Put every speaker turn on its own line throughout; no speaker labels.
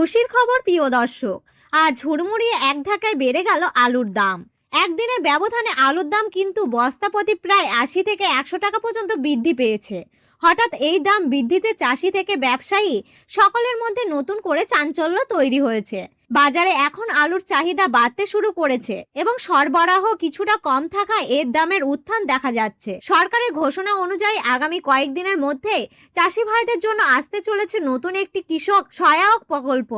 খুশির খবর প্রিয় দর্শক, আজ হুড়মুড়িয়ে এক ধাক্কায় বেড়ে গেল আলুর দাম। একদিনের ব্যবধানে আলুর দাম কিন্তু বস্তাপ্রতি প্রায় ৮০ থেকে ১০০ টাকা পর্যন্ত বৃদ্ধি পেয়েছে। হঠাৎ এই দাম বৃদ্ধিতে চাষি থেকে ব্যবসায়ী সকলের মধ্যে নতুন করে চাঞ্চল্য তৈরি হয়েছে। বাজারে এখন আলুর চাহিদা বাড়তে শুরু করেছে এবং সরবরাহ কিছুটা কম থাকায় এর দামের উত্থান দেখা যাচ্ছে। সরকারের ঘোষণা অনুযায়ী আগামী কয়েকদিনের মধ্যেই চাষি ভাইদের জন্য আসতে চলেছে নতুন একটি কৃষক সহায়ক প্রকল্প,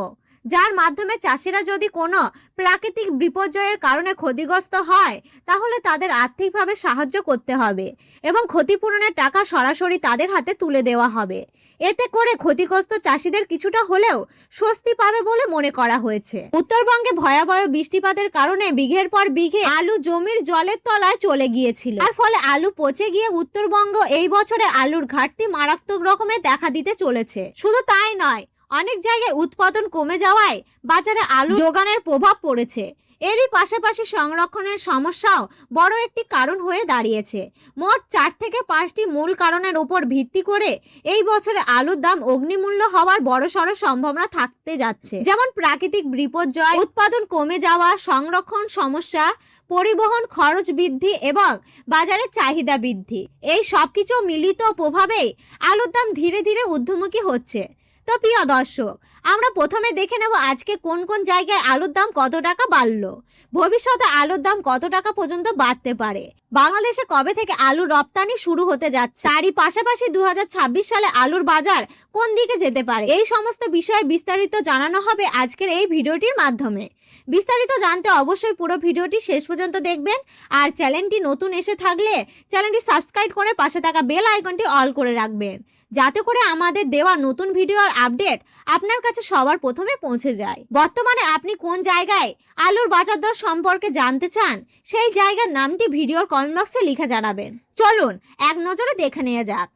যার মাধ্যমে চাষিরা যদি কোনো প্রাকৃতিক বিপর্যয়ের কারণে ক্ষতিগ্রস্ত হয় তাহলে তাদের আর্থিকভাবে সাহায্য করতে হবে এবং ক্ষতিপূরণের টাকা সরাসরি তাদের হাতে তুলে দেওয়া হবে। এতে করে ক্ষতিগ্রস্ত চাষিদের কিছুটা হলেও স্বস্তি পাবে বলে মনে করা হয়েছে। উত্তরবঙ্গে ভয়াবহ বৃষ্টিপাতের কারণে বিঘের পর বিঘে আলু জমির জলের তলায় চলে গিয়েছিল। তার ফলে আলু পচে গিয়ে উত্তরবঙ্গ এই বছরে আলুর ঘাটতি মারাত্মক রকমের দেখা দিতে চলেছে। শুধু তাই নয়, অনেক জায়গায় উৎপাদন কমে যাওয়ায় বাজারে আলু যোগানের প্রভাব পড়েছে। এরই পাশাপাশি সংরক্ষণের সমস্যাও বড় একটি কারণ হয়ে দাঁড়িয়েছে। মোট ৪ থেকে ৫টি মূল কারণের উপর ভিত্তি করে এই বছরে আলুর দাম অগ্নিমূল্য হওয়ার বড়সড় সম্ভাবনা থাকতে যাচ্ছে, যেমন প্রাকৃতিক বিপর্যয়, উৎপাদন কমে যাওয়া, সংরক্ষণ সমস্যা, পরিবহন খরচ বৃদ্ধি এবং বাজারে চাহিদা বৃদ্ধি। এই সবকিছু মিলিত প্রভাবেই আলুর দাম ধীরে ধীরে ঊর্ধ্বমুখী হচ্ছে। তো প্রিয় দর্শক, আমরা প্রথমে দেখে নেব আজকে কোন কোন জায়গায় আলুর দাম কত টাকা বাড়লো, ভবিষ্যতে আলুর দাম কত টাকা পর্যন্ত বাড়তে পারে, বাংলাদেশে কবে থেকে আলুর রপ্তানি শুরু হতে যাচ্ছে, তারই পাশাপাশি ২০২৬ সালে আলুর বাজার কোন দিকে যেতে পারে, এই সমস্ত বিষয়ে বিস্তারিত জানানো হবে আজকের এই ভিডিওটির মাধ্যমে। বিস্তারিত জানতে অবশ্যই পুরো ভিডিওটি শেষ পর্যন্ত দেখবেন। আর চ্যানেলটি নতুন এসে থাকলে চ্যানেলটি সাবস্ক্রাইব করে পাশে থাকা বেল আইকনটি অল করে রাখবেন, যাতে করে আমাদের দেওয়া নতুন ভিডিওর আপডেট আপনার কাছে সবার প্রথমে পৌঁছে যায়। বর্তমানে আপনি কোন জায়গায় আলুর বাজার দর সম্পর্কে জানতে চান, সেই জায়গার নামটি ভিডিওর কমেন্ট বক্সে লিখে জানাবেন। চলুন এক নজরে দেখে নেওয়া যাক।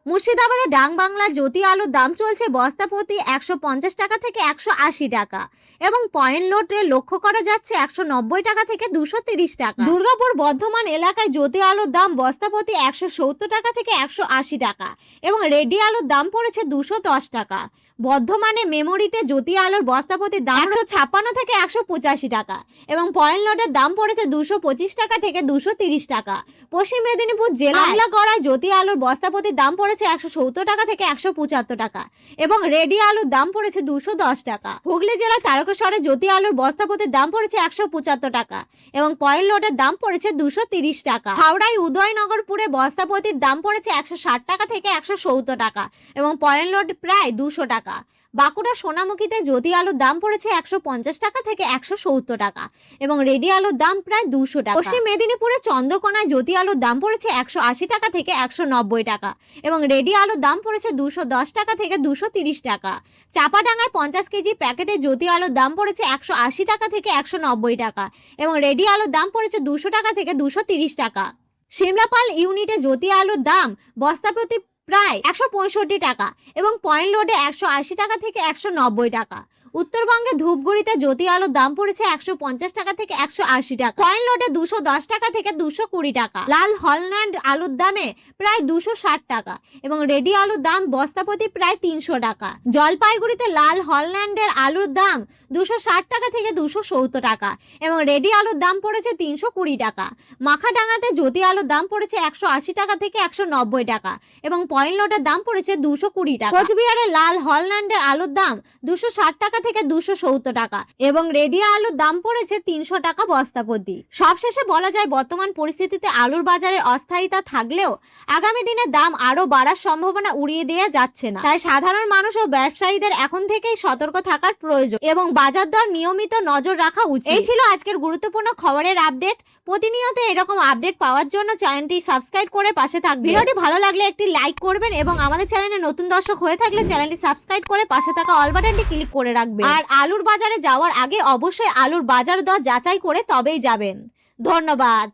মুর্শিদাবাদের ডাংবাংলা জ্যোতি আলুর দাম চলছে বস্তা প্রতি ১৫০ টাকা থেকে ১৮০ টাকা এবং পয়েন্ট লোডে লক্ষ্য করা যাচ্ছে ১৯০ টাকা থেকে ২৩০ টাকা। দুর্গাপুর বর্ধমান এলাকায় জ্যোতি আলুর দাম বস্তা প্রতি ১৭০ টাকা থেকে ১৮০ টাকা এবং রেডি আলুর দাম পড়েছে ২১০ টাকা। বর্ধমানে মেমোরিতে জ্যোতি আলুর বস্তা প্রতি দাম ১৫৬ থেকে ১৮৫ টাকা এবং পয়েন্ট লোডের দাম পড়েছে ২২৫ টাকা থেকে ২৩০ টাকা। পশ্চিম মেদিনীপুর জেলা আমলাগড়ায় জ্যোতি আলুর বস্তা প্রতি দাম পড়েছে ১৭০ টাকা থেকে ১৭৫ টাকা এবং রেডি আলুর দাম পড়েছে ২১০ টাকা। হুগলি জেলার তারকেশ্বরে জ্যোতি আলুর বস্তা প্রতি দাম পড়েছে ১৭৫ টাকা এবং পয়েন্ট লোডের দাম পড়েছে ২৩০ টাকা। হাওড়ায় উদয়নগরপুরে বস্তা প্রতির দাম পড়েছে ১৬০ টাকা থেকে ১৭০ টাকা এবং পয়েন্ট লোড প্রায় ২০০ টাকা। বাঁকুড়া সোনামুখীতে জ্যোতি আলুর দাম পড়েছে ১৫০ টাকা থেকে ১৭০ টাকা এবং রেডি আলুর দাম প্রায় ২০০ টাকা। পশ্চিম মেদিনীপুরে চন্দ্রকোনায় জ্যোতি আলুর দাম পড়েছে ১৮০ টাকা থেকে ১৯০ টাকা এবং রেডি আলুর দাম পড়েছে ২১০ টাকা থেকে ২৩০ টাকা। চাপাডাঙ্গায় ৫০ কেজি প্যাকেটে জ্যোতি আলুর দাম পড়েছে ১৮০ টাকা থেকে ১৯০ টাকা এবং রেডি আলুর দাম পড়েছে ২০০ টাকা থেকে ২৩০ টাকা। সিমলাপাল ইউনিটে জ্যোতি আলুর দাম বস্তা প্রতি প্রায় ১৬৫ টাকা এবং পয়েন্ট লোডে ১৮০ টাকা থেকে ১৯০ টাকা। উত্তরবঙ্গে ধূপগুড়িতে জ্যোতি আলুর দাম পড়েছে ১৫০ টাকা থেকে ১৮০ টাকা, পয়েন্ট লোডে ২১০ টাকা থেকে ২২০ টাকা। লাল হল্যান্ড আলুর দামে প্রায় ২৬০ টাকা এবং রেডি আলুর দাম বস্তা প্রতি প্রায় ৩০০ টাকা। জলপাইগুড়িতে লাল হল্যান্ডের আলুর দাম ২৬০ টাকা থেকে ২৭০ টাকা এবং রেডি আলুর দাম পড়েছে ৩২০ টাকা। মাখাডাঙ্গাতে জ্যোতি আলুর দাম পড়েছে ১৮০ টাকা থেকে ১৯০ টাকা এবং পয়েন্ট লোডের দাম পড়েছে ২২০ টাকা। কোচবিহারে লাল হল্যান্ডের আলুর দাম ২৬০ টাকা থেকে ২৭০ টাকা এবং রেডি আলুর দাম পড়েছে ৩০০ টাকা বস্তা প্রতি। সবশেষে বলা যায়, বর্তমান পরিস্থিতিতে আলুর বাজারের অস্থায়িতা থাকলেও আগামী দিনে দাম আরো বাড়ার সম্ভাবনা উড়িয়ে দেওয়া যাচ্ছে না। তাই সাধারণ মানুষ ও ব্যবসায়ীদের এখন থেকেই সতর্ক থাকার প্রয়োজন এবং বাজার দর নিয়মিত নজর রাখা উচিত। এই ছিল আজকের গুরুত্বপূর্ণ খবরের আপডেট। প্রতিনিয়ত এরকম আপডেট পাওয়ার জন্য চ্যানেলটি সাবস্ক্রাইব করে পাশে থাকবেন। ভিডিওটি ভালো লাগলে একটি লাইক করবেন এবং আমাদের চ্যানেলে নতুন দর্শক হয়ে থাকলে চ্যানেলটি সাবস্ক্রাইব করে পাশে থাকা অল বাটনটি ক্লিক করে রাখবেন। আর আলুর বাজারে যাওয়ার আগে অবশ্যই আলুর বাজার দর যাচাই করে তবেই যাবেন। ধন্যবাদ।